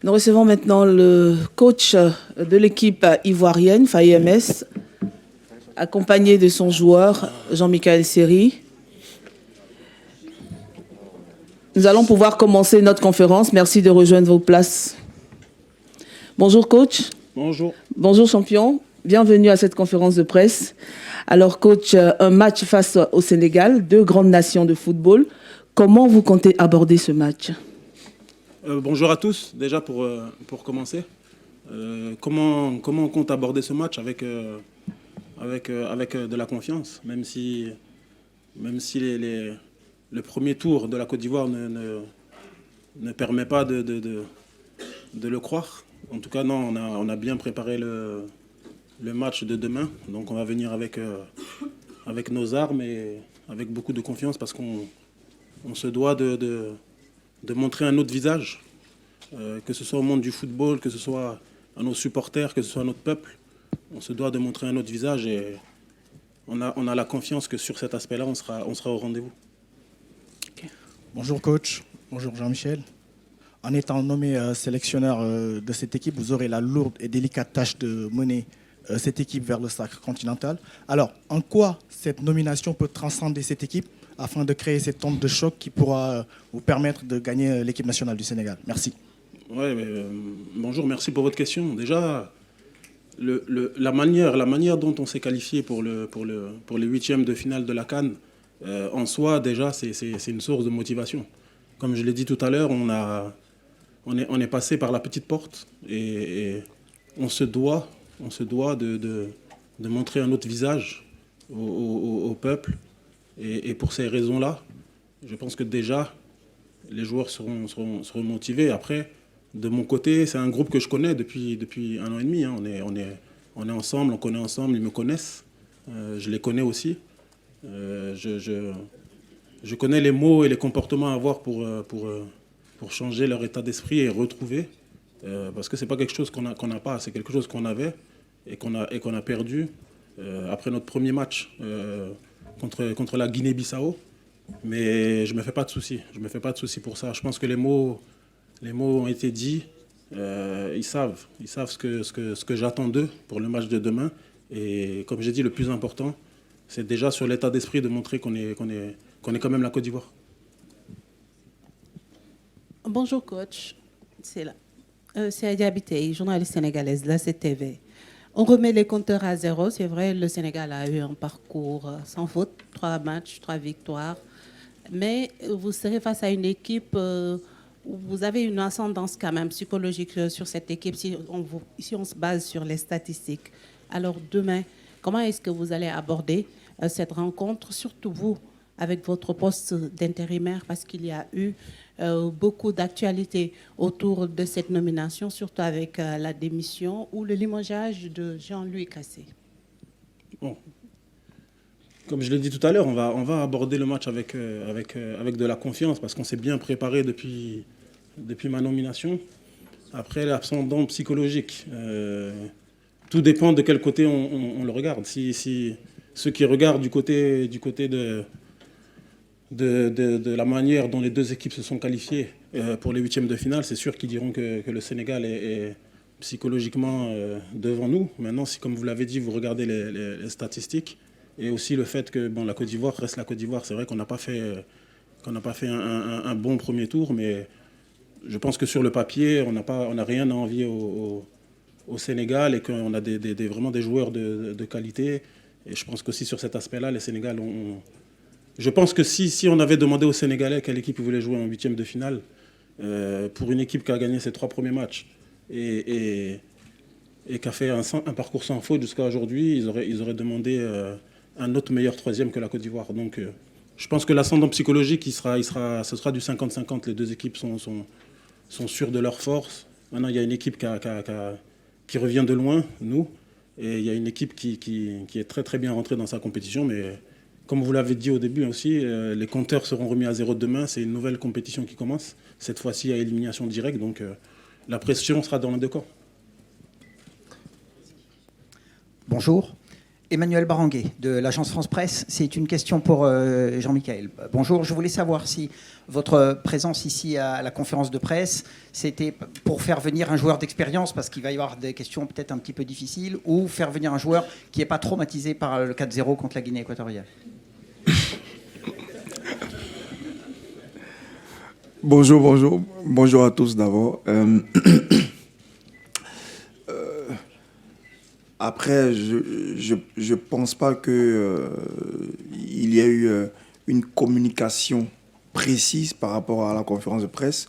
Nous recevons maintenant le coach de l'équipe ivoirienne, FAIMS, accompagné de son joueur, Jean-Michel Seri. Nous allons pouvoir commencer notre conférence. Merci de rejoindre vos places. Bonjour coach. Bonjour. Bonjour champion. Bienvenue à cette conférence de presse. Alors coach, un match face au Sénégal, deux grandes nations de football. Comment vous comptez aborder ce match ? Bonjour à tous, déjà pour commencer. Comment on compte aborder ce match avec de la confiance, même si le premier tour de la Côte d'Ivoire ne permet pas de le croire. En tout cas, non, on a bien préparé le match de demain. Donc on va venir avec nos armes et avec beaucoup de confiance parce qu'on se doit de montrer un autre visage, que ce soit au monde du football, que ce soit à nos supporters, que ce soit à notre peuple. On se doit de montrer un autre visage et on a la confiance que sur cet aspect-là, on sera au rendez-vous. Okay. Bonjour coach, bonjour Jean-Michel. En étant nommé sélectionneur de cette équipe, vous aurez la lourde et délicate tâche de mener cette équipe vers le sacre continental. Alors, en quoi cette nomination peut transcender cette équipe afin de créer cette onde de choc qui pourra vous permettre de gagner l'équipe nationale du Sénégal? Merci. Ouais, bonjour, merci pour votre question. Déjà, la manière dont on s'est qualifié pour les huitièmes de finale de la CAN, en soi, déjà, c'est une source de motivation. Comme je l'ai dit tout à l'heure, on est passé par la petite porte et on se doit de montrer un autre visage au peuple. Et pour ces raisons-là, je pense que déjà, les joueurs seront motivés. Après, de mon côté, c'est un groupe que je connais depuis 1 an et demi. Hein. On est ensemble, on connaît ensemble, ils me connaissent. Je les connais aussi. Je connais les mots et les comportements à avoir pour changer leur état d'esprit et retrouver. Parce que ce n'est pas quelque chose qu'on n'a pas, c'est quelque chose qu'on avait et qu'on a perdu après notre premier match contre la Guinée-Bissau. Mais je ne me fais pas de soucis. Je me fais pas de soucis pour ça. Je pense que les mots ont été dits. Ils savent ce que j'attends d'eux pour le match de demain. Et comme j'ai dit, le plus important, c'est déjà sur l'état d'esprit de montrer qu'on est quand même la Côte d'Ivoire. Bonjour coach, c'est Adia Abitei, journaliste sénégalaise de la CTV. On remet les compteurs à zéro. C'est vrai, le Sénégal a eu un parcours sans faute, 3 matchs, 3 victoires. Mais vous serez face à une équipe où vous avez une ascendance quand même psychologique sur cette équipe si on se base sur les statistiques. Alors demain, comment est-ce que vous allez aborder cette rencontre, surtout vous, avec votre poste d'intérimaire, parce qu'il y a eu beaucoup d'actualités autour de cette nomination, surtout avec la démission ou le limogeage de Jean-Louis Cassé. Bon. Comme je l'ai dit tout à l'heure, on va aborder le match avec de la confiance parce qu'on s'est bien préparé depuis ma nomination. Après, l'ascendant psychologique, tout dépend de quel côté on le regarde. Si ceux qui regardent du côté de la manière dont les deux équipes se sont qualifiées pour les huitièmes de finale, c'est sûr qu'ils diront que le Sénégal est psychologiquement devant nous. Maintenant, si, comme vous l'avez dit, vous regardez les statistiques et aussi le fait que la Côte d'Ivoire reste la Côte d'Ivoire, c'est vrai qu'on n'a pas fait un bon premier tour, mais je pense que sur le papier, on n'a rien à envier au Sénégal et qu'on a vraiment des joueurs de qualité. Et je pense qu'aussi sur cet aspect-là, les Sénégal Je pense que si on avait demandé aux Sénégalais quelle équipe ils voulaient jouer en huitième de finale, pour une équipe qui a gagné ses 3 premiers matchs et qui a fait un parcours sans faute jusqu'à aujourd'hui, ils auraient demandé un autre meilleur troisième que la Côte d'Ivoire. Donc je pense que l'ascendant psychologique, ce sera du 50-50. Les deux équipes sont sûres de leur force. Maintenant, il y a une équipe qui revient de loin, nous, et il y a une équipe qui est très très bien rentrée dans sa compétition, mais comme vous l'avez dit au début aussi, les compteurs seront remis à zéro demain. C'est une nouvelle compétition qui commence, cette fois-ci à élimination directe. Donc la pression sera dans les deux camps. Bonjour. Emmanuel Baranguet de l'agence France Presse. C'est une question pour Jean-Michel. Bonjour, je voulais savoir si votre présence ici à la conférence de presse, c'était pour faire venir un joueur d'expérience, parce qu'il va y avoir des questions peut-être un petit peu difficiles, ou faire venir un joueur qui n'est pas traumatisé par le 4-0 contre la Guinée équatoriale. Bonjour à tous d'abord. Après, je pense pas que il y a eu une communication précise par rapport à la conférence de presse.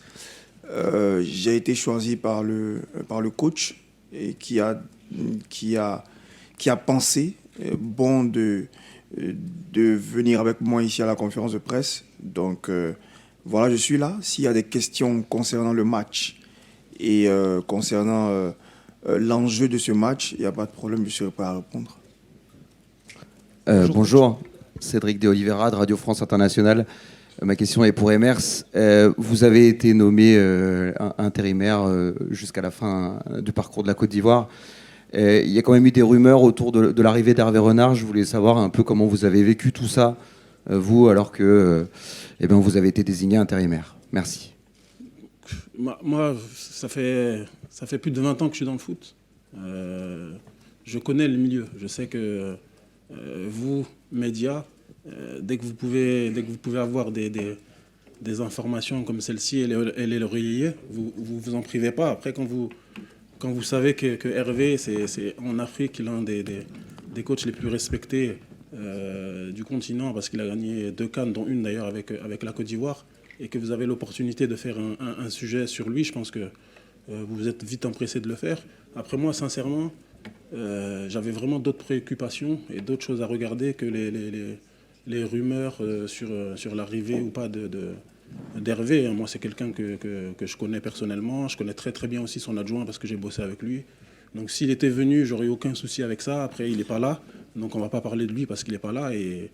J'ai été choisi par le coach et qui a pensé bon de venir avec moi ici à la conférence de presse. Donc voilà, je suis là. S'il y a des questions concernant le match et concernant l'enjeu de ce match, il n'y a pas de problème, je serai prêt à répondre. Bonjour, Cédric de Oliveira de Radio France Internationale. Ma question est pour Emers. Vous avez été nommé intérimaire jusqu'à la fin du parcours de la Côte d'Ivoire. Il y a quand même eu des rumeurs autour de l'arrivée d'Hervé Renard. Je voulais savoir un peu comment vous avez vécu tout ça, vous, alors que vous avez été désigné intérimaire. Merci. Moi, ça fait plus de 20 ans que je suis dans le foot. Je connais le milieu. Je sais que vous, médias, dès que vous pouvez avoir des informations comme celle-ci et les relayer, vous en privez pas. Après, quand vous savez que Hervé, c'est en Afrique l'un des coachs les plus respectés du continent, parce qu'il a gagné 2 CAN, dont une d'ailleurs avec la Côte d'Ivoire, et que vous avez l'opportunité de faire un sujet sur lui, je pense que vous êtes vite empressé de le faire. Après, moi, sincèrement, j'avais vraiment d'autres préoccupations et d'autres choses à regarder que les rumeurs sur l'arrivée ou pas d'Hervé. Moi, c'est quelqu'un que je connais personnellement. Je connais très très bien aussi son adjoint parce que j'ai bossé avec lui. Donc s'il était venu, j'aurais aucun souci avec ça. Après, il n'est pas là, donc on ne va pas parler de lui parce qu'il n'est pas là. Et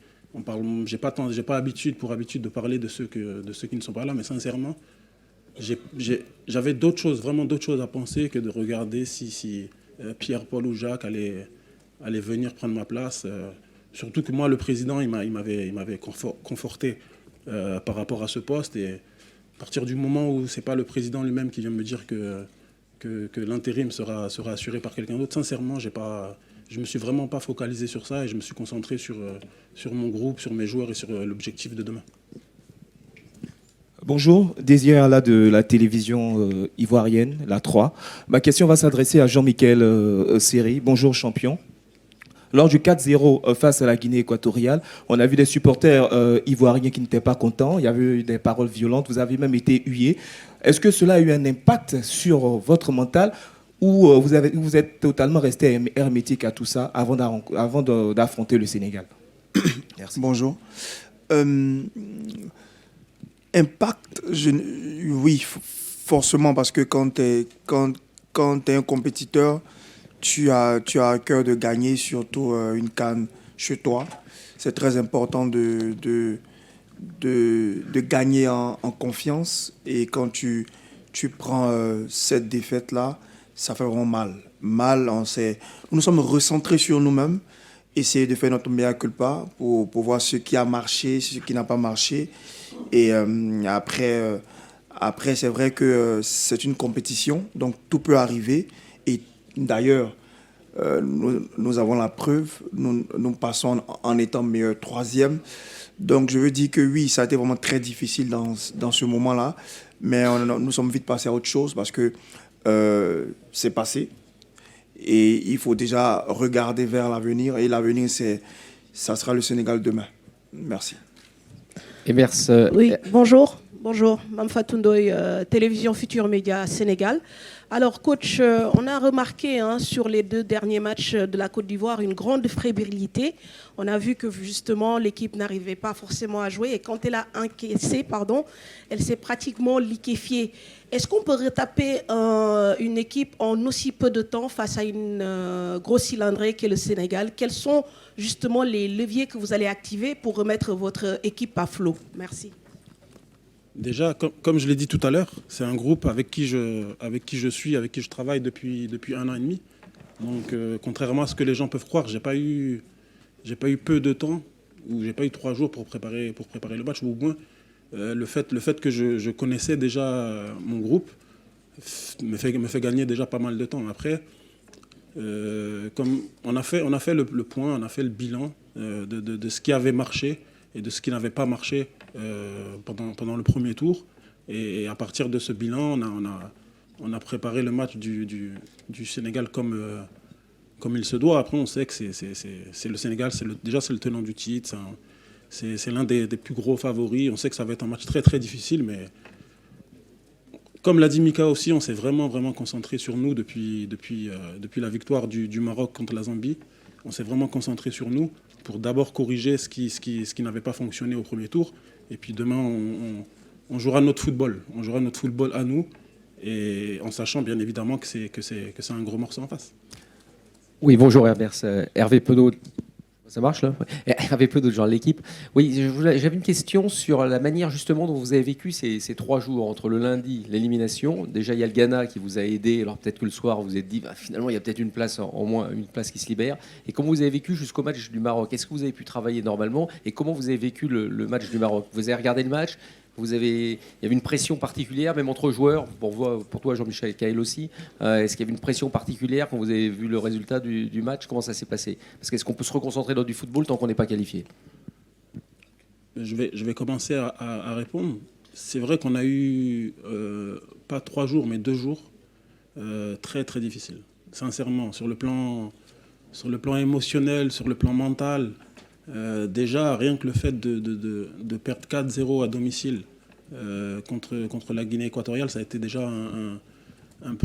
j'ai pas habitude de parler de ceux qui ne sont pas là, mais sincèrement, j'avais vraiment d'autres choses à penser que de regarder si Pierre, Paul ou Jacques allaient venir prendre ma place. Surtout que moi, le président, il m'avait conforté par rapport à ce poste. Et à partir du moment où c'est pas le président lui-même qui vient me dire que l'intérim sera assuré par quelqu'un d'autre, sincèrement, je me suis vraiment pas focalisé sur ça et je me suis concentré sur mon groupe, sur mes joueurs et sur l'objectif de demain. Bonjour, Désir là de la télévision ivoirienne, la 3. Ma question va s'adresser à Jean-Michel Seri. Bonjour champion. Lors du 4-0 face à la Guinée équatoriale, on a vu des supporters ivoiriens qui n'étaient pas contents. Il y avait eu des paroles violentes. Vous avez même été hué. Est-ce que cela a eu un impact sur votre mental ou vous êtes totalement resté hermétique à tout ça avant d'affronter le Sénégal? Merci. Bonjour. Impact, oui, forcément, parce que quand tu es un compétiteur, tu as à cœur de gagner, surtout une CAN chez toi. C'est très important de gagner en confiance. Et quand tu prends cette défaite-là, ça fait vraiment mal. Nous nous sommes recentrés sur nous-mêmes, essayer de faire notre mea culpa pour voir ce qui a marché, ce qui n'a pas marché. Et après, c'est vrai que c'est une compétition, donc tout peut arriver. Et d'ailleurs, nous avons la preuve, nous passons en étant meilleur 3e. Donc je veux dire que oui, ça a été vraiment très difficile dans ce moment-là, mais nous sommes vite passés à autre chose parce que c'est passé. Et il faut déjà regarder vers l'avenir. Et l'avenir, ça sera le Sénégal demain. Merci. Oui, bonjour. Bonjour, Mame Fatou Ndoye, Télévision Futur Média Sénégal. Alors, coach, on a remarqué sur les 2 derniers matchs de la Côte d'Ivoire une grande fébrilité. On a vu que justement l'équipe n'arrivait pas forcément à jouer et quand elle a encaissé, elle s'est pratiquement liquéfiée. Est-ce qu'on peut retaper une équipe en aussi peu de temps face à une grosse cylindrée qu'est le Sénégal? Quels sont justement les leviers que vous allez activer pour remettre votre équipe à flot? Merci. Déjà, comme je l'ai dit tout à l'heure, c'est un groupe avec qui je travaille depuis 1 an et demi. Donc, contrairement à ce que les gens peuvent croire, j'ai pas eu j'ai pas eu peu de temps, ou j'ai pas eu 3 jours pour préparer le match, ou au moins le fait que je connaissais déjà mon groupe me fait gagner déjà pas mal de temps. Après, comme on a fait le point, on a fait le bilan de ce qui avait marché et de ce qui n'avait pas marché pendant le premier tour. Et à partir de ce bilan, on a préparé le match du Sénégal comme il se doit. Après, on sait que c'est le Sénégal, déjà c'est le tenant du titre, c'est l'un des plus gros favoris. On sait que ça va être un match très très difficile, mais comme l'a dit Mika aussi, on s'est vraiment concentré sur nous depuis la victoire du Maroc contre la Zambie. On s'est vraiment concentré sur nous pour d'abord corriger ce qui n'avait pas fonctionné au premier tour. Et puis demain, on jouera notre football. On jouera notre football à nous, et en sachant bien évidemment que c'est un gros morceau en face. Oui, bonjour Herbert, Hervé Penaud. Ça marche là? Ouais. Hervé Penaud, genre l'équipe. Oui, j'avais une question sur la manière justement dont vous avez vécu ces 3 jours entre le lundi, l'élimination. Déjà, il y a le Ghana qui vous a aidé. Alors peut-être que le soir, vous vous êtes dit, finalement, il y a peut-être une place en moins, une place qui se libère. Et comment vous avez vécu jusqu'au match du Maroc? Est-ce que vous avez pu travailler normalement? Et comment vous avez vécu le match du Maroc? Vous avez regardé le match? Il y avait une pression particulière, même entre joueurs, pour toi Jean-Michel Kael aussi. Est-ce qu'il y avait une pression particulière quand vous avez vu le résultat du match? Comment ça s'est passé? Parce qu'est-ce qu'on peut se reconcentrer dans du football tant qu'on n'est pas qualifié? Je vais commencer à répondre. C'est vrai qu'on a eu, pas 3 jours, mais 2 jours très très difficiles. Sincèrement, sur le plan émotionnel, sur le plan mental. Déjà, rien que le fait de perdre 4-0 à domicile contre la Guinée équatoriale, ça a été déjà une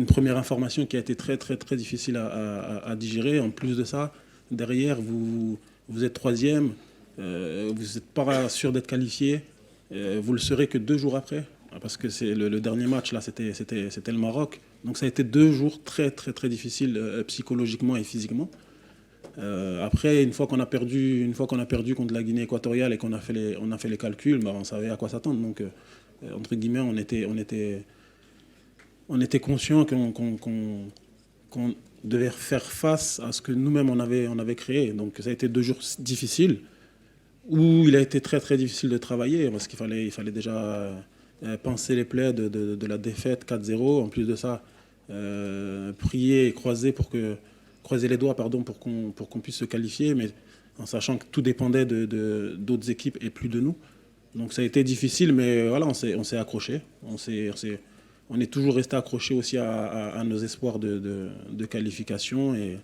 première information qui a été très, très, très difficile à digérer. En plus de ça, derrière, vous êtes 3e, vous n'êtes pas sûr d'être qualifié, vous le serez que 2 jours après, parce que c'est le dernier match, là, c'était le Maroc. Donc ça a été 2 jours très, très, très difficiles psychologiquement et physiquement. Après, une fois qu'on a perdu contre la Guinée équatoriale et qu'on a fait les calculs, on savait à quoi s'attendre. Donc, entre guillemets, on était conscient qu'on devait faire face à ce que nous-mêmes on avait créé. Donc, ça a été 2 jours difficiles où il a été très très difficile de travailler parce qu'il fallait déjà pincer les plaies de la défaite 4-0. En plus de ça, prier et croiser les doigts pour qu'on puisse se qualifier, mais en sachant que tout dépendait d'autres équipes et plus de nous. Donc ça a été difficile, mais voilà, on s'est accroché. On est toujours resté accroché aussi à nos espoirs de qualification. Et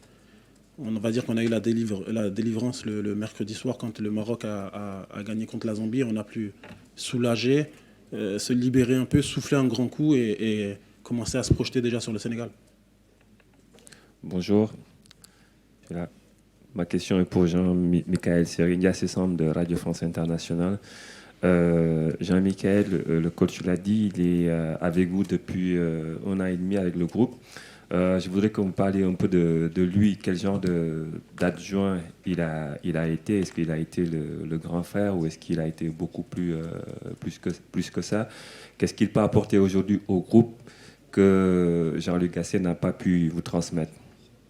on va dire qu'on a eu la délivrance le mercredi soir quand le Maroc a gagné contre la Zambie. On a pu soulager, se libérer un peu, souffler un grand coup et commencer à se projeter déjà sur le Sénégal. Bonjour. Ma question est pour Jean-Michel Seringa, de Radio France Internationale. Jean-Michel, le coach l'a dit, il est avec vous depuis 1 an et demi avec le groupe. Je voudrais que vous me parliez un peu de lui, quel genre d'adjoint il a été. Est-ce qu'il a été le grand frère ou est-ce qu'il a été beaucoup plus que ça? Qu'est-ce qu'il peut apporter aujourd'hui au groupe que Jean-Luc Gasset n'a pas pu vous transmettre?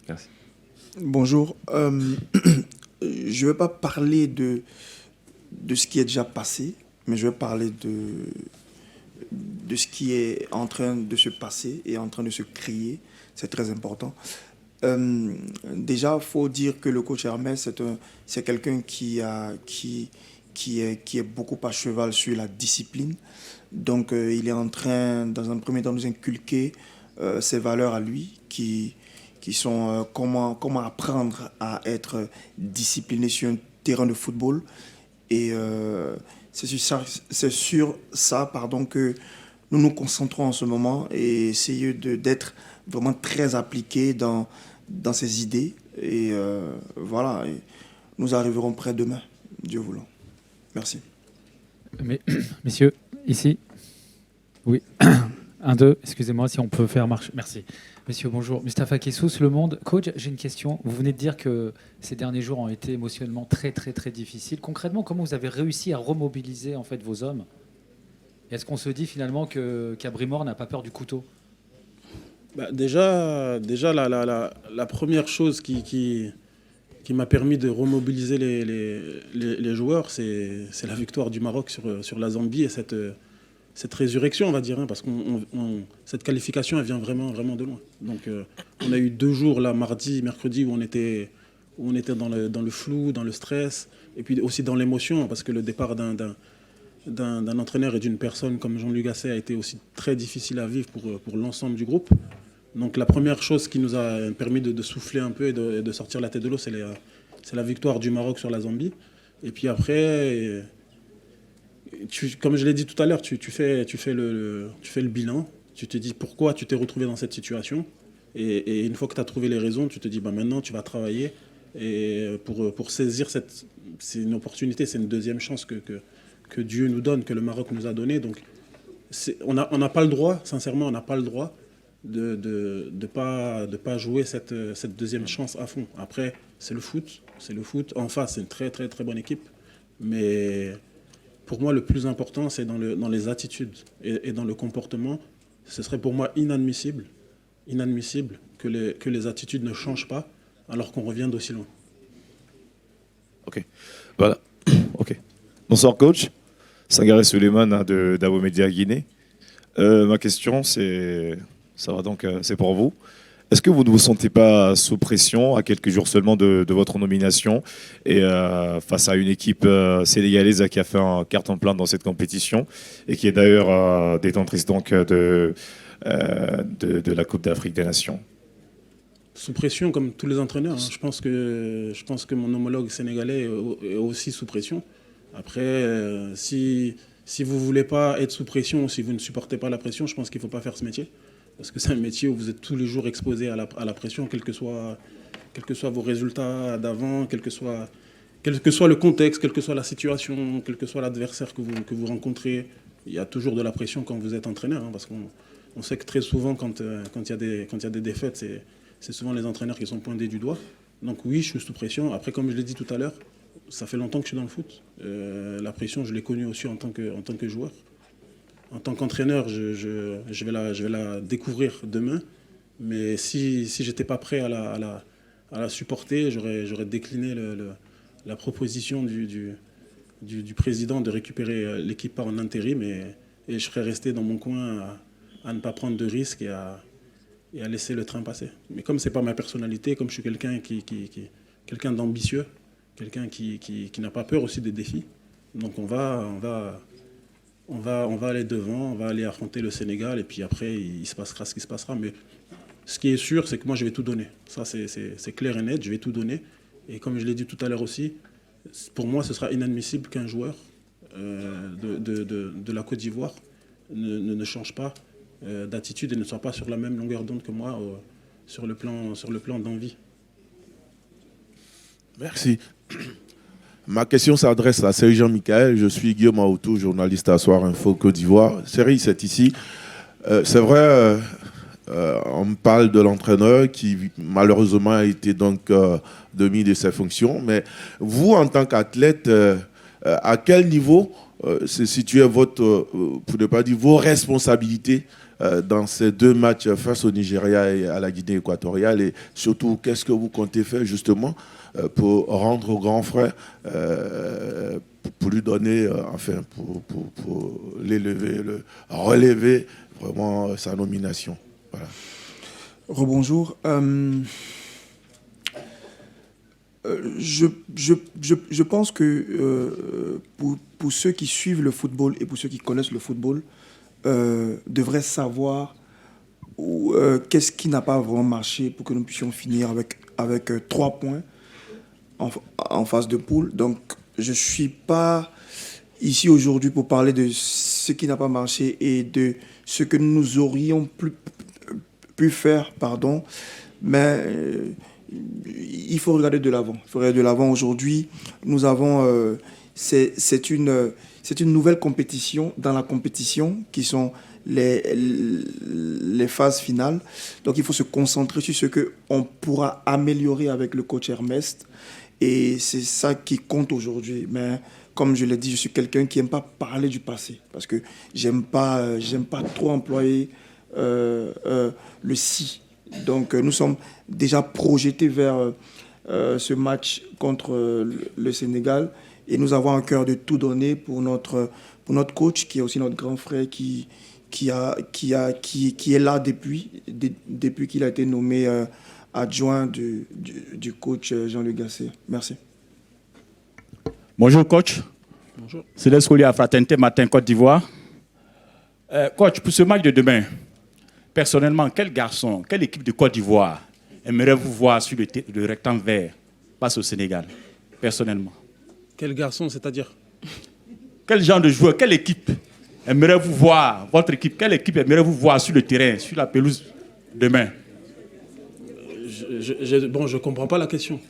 Merci. Bonjour. Je ne vais pas parler de ce qui est déjà passé, mais je vais parler de ce qui est en train de se passer et en train de se créer. C'est très important. Déjà, il faut dire que le coach Hermès, c'est quelqu'un qui est beaucoup à cheval sur la discipline. Donc, il est en train, dans un premier temps, de nous inculquer ses valeurs à lui, qui sont comment apprendre à être discipliné sur un terrain de football. Et c'est sur ça que nous nous concentrons en ce moment et essayer d'être vraiment très appliqués dans ces idées. Et voilà, et nous arriverons près demain, Dieu voulant. Merci. Messieurs, ici. Oui. 1, 2, excusez-moi si on peut faire marcher. Merci. Messieurs, bonjour. Mustapha Kessous, Le Monde. Coach, j'ai une question. Vous venez de dire que ces derniers jours ont été émotionnellement très, très, très difficiles. Concrètement, comment vous avez réussi à remobiliser en fait, vos hommes? Est-ce qu'on se dit finalement qu'Abrimor n'a pas peur du couteau? Déjà la première chose qui qui m'a permis de remobiliser les joueurs, c'est la victoire du Maroc sur la Zambie et cette résurrection, on va dire, hein, parce que cette qualification, elle vient vraiment, vraiment de loin. Donc, on a eu 2 jours, là, mardi, mercredi, où on était dans le flou, dans le stress, et puis aussi dans l'émotion, parce que le départ d'un entraîneur et d'une personne comme Jean-Luc Gasset a été aussi très difficile à vivre pour l'ensemble du groupe. Donc la première chose qui nous a permis de souffler un peu et de sortir la tête de l'eau, c'est la victoire du Maroc sur la Zambie. Et puis après, comme je l'ai dit tout à l'heure, tu fais le bilan, tu te dis pourquoi tu t'es retrouvé dans cette situation. Et une fois que tu as trouvé les raisons, tu te dis maintenant tu vas travailler et pour saisir c'est une opportunité, c'est une deuxième chance que Dieu nous donne, que le Maroc nous a donné. Donc on n'a pas le droit, sincèrement, on n'a pas le droit de pas jouer cette deuxième chance à fond. Après, c'est le foot. En face, c'est une très très très bonne équipe. Mais pour moi, le plus important, c'est dans les attitudes et dans le comportement. Ce serait pour moi inadmissible que les attitudes ne changent pas alors qu'on revient d'aussi loin. Ok, voilà. Ok. Bonsoir coach. Sangaré Suleiman de Davo Média Guinée. Ma question, c'est pour vous. Est-ce que vous ne vous sentez pas sous pression à quelques jours seulement de votre nomination et face à une équipe sénégalaise qui a fait un carton plein dans cette compétition et qui est d'ailleurs détentrice donc de la Coupe d'Afrique des Nations? Sous pression comme tous les entraîneurs. Hein. Je pense que mon homologue sénégalais est aussi sous pression. Après, si vous ne voulez pas être sous pression ou si vous ne supportez pas la pression, je pense qu'il ne faut pas faire ce métier. Parce que c'est un métier où vous êtes tous les jours exposé à la pression, quel que soit vos résultats d'avant, quel que soit le contexte, quelle que soit la situation, quel que soit l'adversaire que vous rencontrez. Il y a toujours de la pression quand vous êtes entraîneur. Hein, parce qu'on sait que très souvent, quand il y a des défaites, c'est souvent les entraîneurs qui sont pointés du doigt. Donc oui, je suis sous pression. Après, comme je l'ai dit tout à l'heure, ça fait longtemps que je suis dans le foot. La pression, je l'ai connue aussi en tant que joueur. En tant qu'entraîneur, je vais la découvrir demain. Mais si je n'étais pas prêt à la supporter, j'aurais décliné la proposition du président de récupérer l'équipe en intérim et je serais resté dans mon coin à ne pas prendre de risques et à laisser le train passer. Mais comme ce n'est pas ma personnalité, comme je suis quelqu'un d'ambitieux, quelqu'un qui n'a pas peur aussi des défis, donc on va aller devant, on va aller affronter le Sénégal et puis après, il se passera ce qui se passera. Mais ce qui est sûr, c'est que moi, je vais tout donner. Ça, c'est clair et net, je vais tout donner. Et comme je l'ai dit tout à l'heure aussi, pour moi, ce sera inadmissible qu'un joueur de la Côte d'Ivoire ne change pas d'attitude et ne soit pas sur la même longueur d'onde que moi sur le plan d'envie. Merci. Ma question s'adresse à Serge Jean-Michel. Je suis Guillaume Aoutou, journaliste à Soir Info Côte d'Ivoire. Serge, c'est ici. C'est vrai, on me parle de l'entraîneur qui malheureusement a été donc démis de ses fonctions. Mais vous, en tant qu'athlète, à quel niveau se situent pour ne pas dire vos responsabilités dans ces 2 matchs face au Nigeria et à la Guinée équatoriale, et surtout qu'est-ce que vous comptez faire justement pour rendre au grand frère, pour lui donner, pour l'élever, relever vraiment sa nomination. Voilà. Rebonjour. Je pense que pour ceux qui suivent le football et pour ceux qui connaissent le football, devraient savoir qu'est-ce qui n'a pas vraiment marché pour que nous puissions finir avec 3 points en phase de poule. Donc, je ne suis pas ici aujourd'hui pour parler de ce qui n'a pas marché et de ce que nous aurions pu faire, mais il faut regarder de l'avant. Aujourd'hui, nous avons... c'est une nouvelle compétition dans la compétition qui sont les phases finales. Donc, il faut se concentrer sur ce qu'on pourra améliorer avec le coach Ernest. Et c'est ça qui compte aujourd'hui. Mais comme je l'ai dit, je suis quelqu'un qui n'aime pas parler du passé. Parce que j'aime pas trop employer le si. Donc nous sommes déjà projetés vers ce match contre le Sénégal. Et nous avons un cœur de tout donner pour notre coach, qui est aussi notre grand frère, qui est là depuis qu'il a été nommé adjoint du coach Jean-Luc Gasset. Merci. Bonjour coach. Bonjour. Céleste Collier à Fraternité Matin Côte d'Ivoire. Coach, pour ce match de demain, personnellement, quel garçon, quelle équipe de Côte d'Ivoire aimeriez-vous voir sur le rectangle vert face au Sénégal, personnellement? Quel garçon, c'est-à-dire? Quel genre de joueur, quelle équipe aimeriez-vous voir, votre équipe, quelle équipe aimeriez-vous voir sur le terrain, sur la pelouse demain? Bon, je ne comprends pas la question.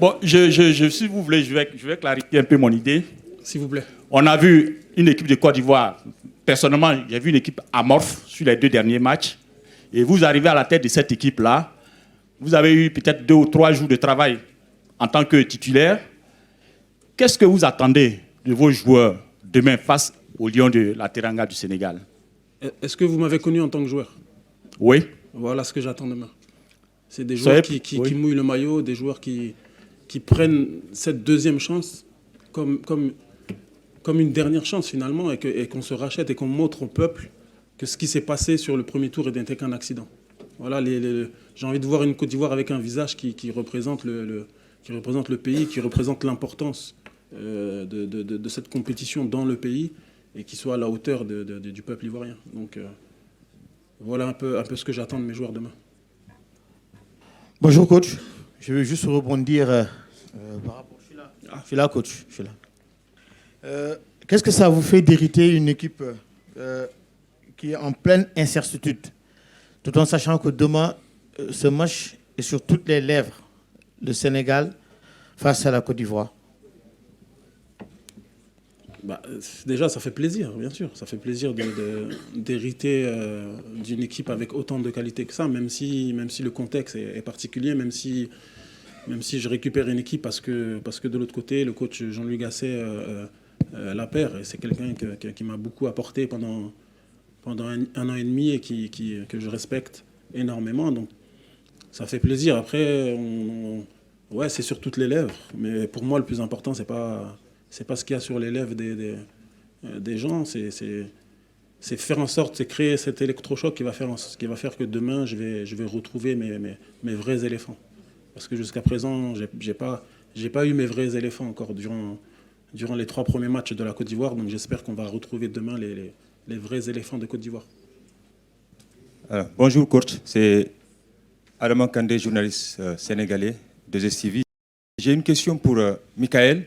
Bon, si vous voulez, je vais clarifier un peu mon idée. S'il vous plaît. On a vu une équipe de Côte d'Ivoire. Personnellement, j'ai vu une équipe amorphe sur les 2 derniers matchs. Et vous arrivez à la tête de cette équipe-là. Vous avez eu peut-être 2 ou 3 jours de travail en tant que titulaire. Qu'est-ce que vous attendez de vos joueurs demain face aux Lions de la Teranga du Sénégal? Est-ce que vous m'avez connu en tant que joueur? Oui. Voilà ce que j'attends demain. C'est des joueurs qui mouillent le maillot, des joueurs qui prennent cette deuxième chance comme une dernière chance finalement, et qu'on se rachète et qu'on montre au peuple que ce qui s'est passé sur le premier tour n'était qu'un accident. Voilà, j'ai envie de voir une Côte d'Ivoire avec un visage qui représente le pays, qui représente l'importance de cette compétition dans le pays, et qui soit à la hauteur du peuple ivoirien. Donc voilà un peu ce que j'attends de mes joueurs demain. Bonjour coach, je veux juste rebondir par rapport. Je suis là coach, je suis là. Qu'est-ce que ça vous fait d'hériter une équipe qui est en pleine incertitude, tout en sachant que demain, ce match est sur toutes les lèvres, le Sénégal face à la Côte d'Ivoire? Déjà, ça fait plaisir, bien sûr. Ça fait plaisir d'hériter d'une équipe avec autant de qualité que ça, même si le contexte est particulier, même si je récupère une équipe parce que de l'autre côté, le coach Jean-Luc Gasset la perd. Et c'est quelqu'un qui m'a beaucoup apporté pendant un an et demi, et que je respecte énormément. Donc, ça fait plaisir. Après, ouais, c'est sur toutes les lèvres. Mais pour moi, le plus important, c'est pas ce qu'il y a sur les lèvres des gens. C'est faire en sorte, c'est créer cet électrochoc qui va faire que demain, je vais retrouver mes vrais éléphants. Parce que jusqu'à présent, j'ai pas eu mes vrais éléphants encore durant les 3 premiers matchs de la Côte d'Ivoire. Donc j'espère qu'on va retrouver demain les vrais éléphants de Côte d'Ivoire. Bonjour coach, c'est Adama Kandé, journaliste sénégalais de GSTV. J'ai une question pour Michael.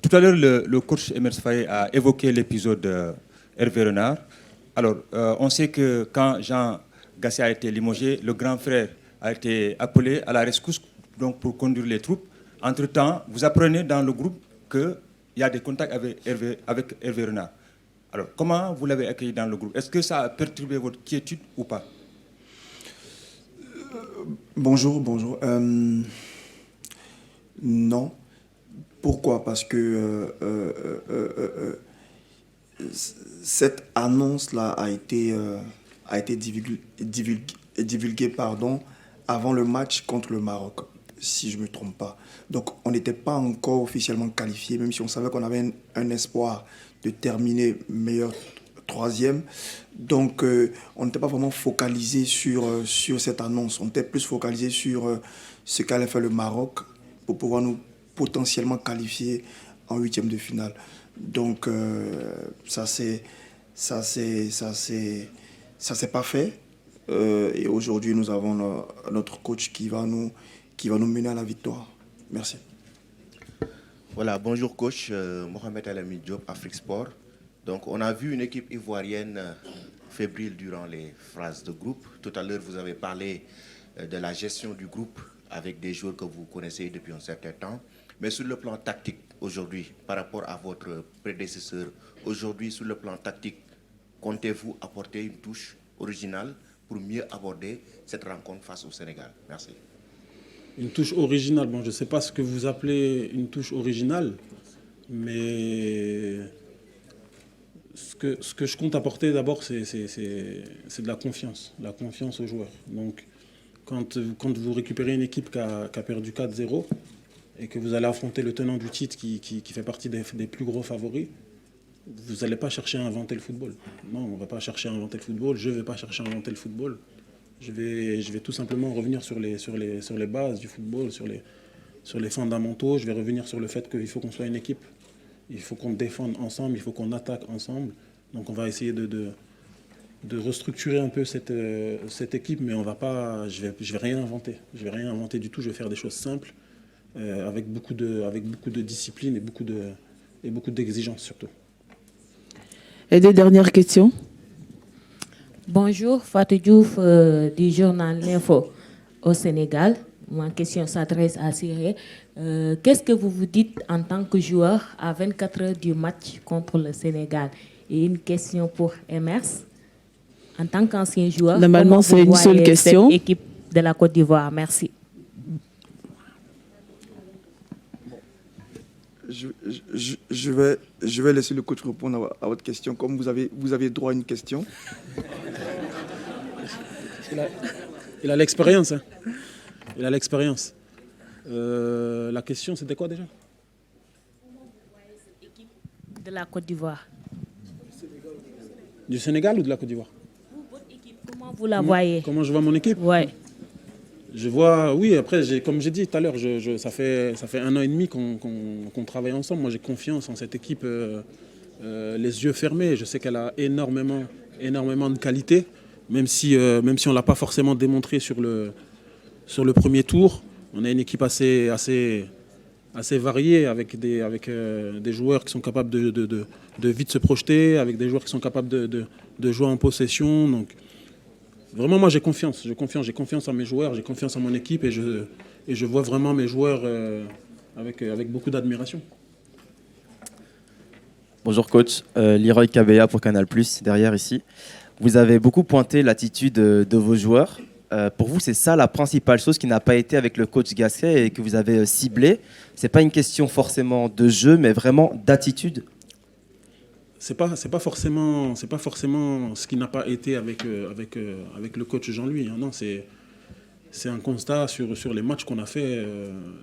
Tout à l'heure, le coach Emers Faye a évoqué l'épisode Hervé Renard. Alors, on sait que quand Jean Gasset a été limogé, le grand frère a été appelé à la rescousse, donc pour conduire les troupes. Entre-temps, vous apprenez dans le groupe qu'il y a des contacts avec Hervé Renard. Alors, comment vous l'avez accueilli dans le groupe? Est-ce que ça a perturbé votre quiétude ou pas? Bonjour. Non. Pourquoi? Parce que cette annonce-là a été divulguée avant le match contre le Maroc, si je ne me trompe pas. Donc, on n'était pas encore officiellement qualifié, même si on savait qu'on avait un espoir de terminer meilleur 3e. Donc, on n'était pas vraiment focalisé sur cette annonce. On était plus focalisé sur ce qu'allait faire le Maroc pour pouvoir nous potentiellement qualifier en 8e de finale. Donc, ça s'est pas fait. Et aujourd'hui, nous avons notre coach qui va nous mener à la victoire. Merci. Voilà, bonjour coach, Mohamed Alami Diop, Afrique Sport. Donc, on a vu une équipe ivoirienne fébrile durant les phases de groupe. Tout à l'heure, vous avez parlé de la gestion du groupe avec des joueurs que vous connaissez depuis un certain temps. Mais sur le plan tactique, aujourd'hui, par rapport à votre prédécesseur, aujourd'hui, sur le plan tactique, comptez-vous apporter une touche originale pour mieux aborder cette rencontre face au Sénégal? Merci. Une touche originale, bon, je ne sais pas ce que vous appelez une touche originale, mais ce que je compte apporter d'abord, c'est de la confiance aux joueurs. Donc, quand vous récupérez une équipe qui a perdu 4-0 et que vous allez affronter le tenant du titre qui fait partie des plus gros favoris, vous n'allez pas chercher à inventer le football. Non, on ne va pas chercher à inventer le football. Je ne vais pas chercher à inventer le football. Je vais tout simplement revenir sur les bases du football, sur les fondamentaux. Je vais revenir sur le fait qu'il faut qu'on soit une équipe. Il faut qu'on défende ensemble, il faut qu'on attaque ensemble. Donc on va essayer de restructurer un peu cette équipe, mais on va pas, je vais rien inventer. Je vais rien inventer du tout. Je vais faire des choses simples, avec beaucoup de discipline et beaucoup d'exigences surtout. Et des dernières questions. Bonjour, Fatou Diouf du journal L'Info au Sénégal. Ma question s'adresse à Cyril. Qu'est-ce que vous vous dites en tant que joueur à 24 heures du match contre le Sénégal? Et une question pour Emers. En tant qu'ancien joueur, normalement c'est une seule question. Cette équipe de la Côte d'Ivoire, merci. Je vais laisser le coach répondre à votre question. Comme vous avez droit à une question. Il a l'expérience. Hein. Il a l'expérience. La question, c'était quoi déjà? De la Côte d'Ivoire. Du Sénégal ou de la Côte d'Ivoire? Votre équipe, comment vous la voyez? Comment je vois mon équipe? Ouais. Je vois, oui, après, comme j'ai dit tout à l'heure, ça fait 1 an et demi qu'on travaille ensemble. Moi, j'ai confiance en cette équipe, les yeux fermés. Je sais qu'elle a énormément de qualité, même si on ne l'a pas forcément démontré sur le premier tour. On a une équipe assez variée, avec des joueurs qui sont capables de vite se projeter, avec des joueurs qui sont capables de jouer en possession. Donc, vraiment, moi, j'ai confiance en mes joueurs, j'ai confiance en mon équipe et je vois vraiment mes joueurs avec beaucoup d'admiration. Bonjour coach, Leroy Kabea pour Canal+, derrière ici. Vous avez beaucoup pointé l'attitude de vos joueurs. Pour vous, c'est ça la principale chose qui n'a pas été avec le coach Gasquet et que vous avez ciblé. Ce n'est pas une question forcément de jeu, mais vraiment d'attitude. C'est pas forcément ce qui n'a pas été avec le coach Jean-Louis. Hein. Non, c'est un constat sur les matchs qu'on a fait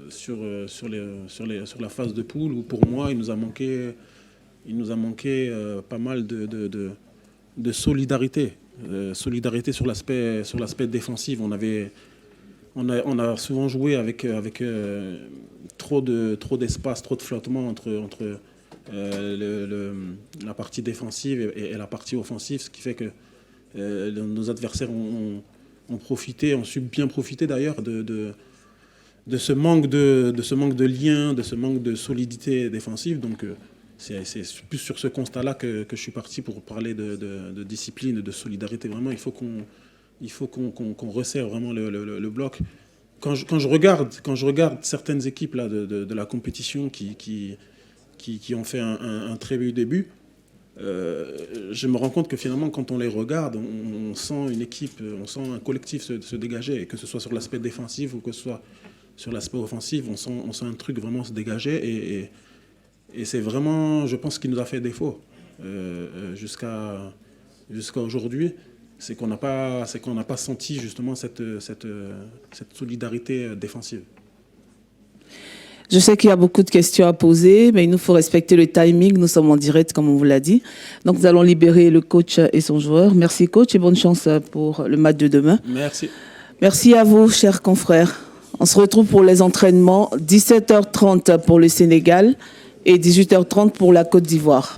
sur la phase de poule où pour moi il nous a manqué pas mal de solidarité. Solidarité sur l'aspect défensif. On a souvent joué avec trop d'espace, trop de flottement entre la partie défensive et la partie offensive, ce qui fait que nos adversaires ont profité, ont su bien profiter d'ailleurs de ce manque de lien, de ce manque de solidité défensive. Donc c'est plus sur ce constat-là que je suis parti pour parler de discipline, de solidarité. Vraiment, il faut qu'on resserre vraiment le bloc. Quand je regarde certaines équipes là, de la compétition qui ont fait un très beau début, je me rends compte que finalement, quand on les regarde, on sent une équipe, on sent un collectif se dégager, et que ce soit sur l'aspect défensif ou que ce soit sur l'aspect offensif, on sent un truc vraiment se dégager. Et c'est vraiment, je pense, ce qui nous a fait défaut jusqu'à aujourd'hui, c'est qu'on n'a pas senti justement cette solidarité défensive. Je sais qu'il y a beaucoup de questions à poser, mais il nous faut respecter le timing. Nous sommes en direct, comme on vous l'a dit. Donc, nous allons libérer le coach et son joueur. Merci, coach, et bonne chance pour le match de demain. Merci. Merci à vous, chers confrères. On se retrouve pour les entraînements, 17h30 pour le Sénégal et 18h30 pour la Côte d'Ivoire.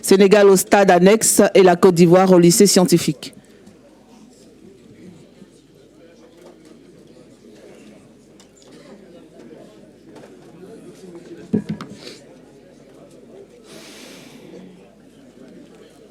Sénégal au stade annexe et la Côte d'Ivoire au lycée scientifique.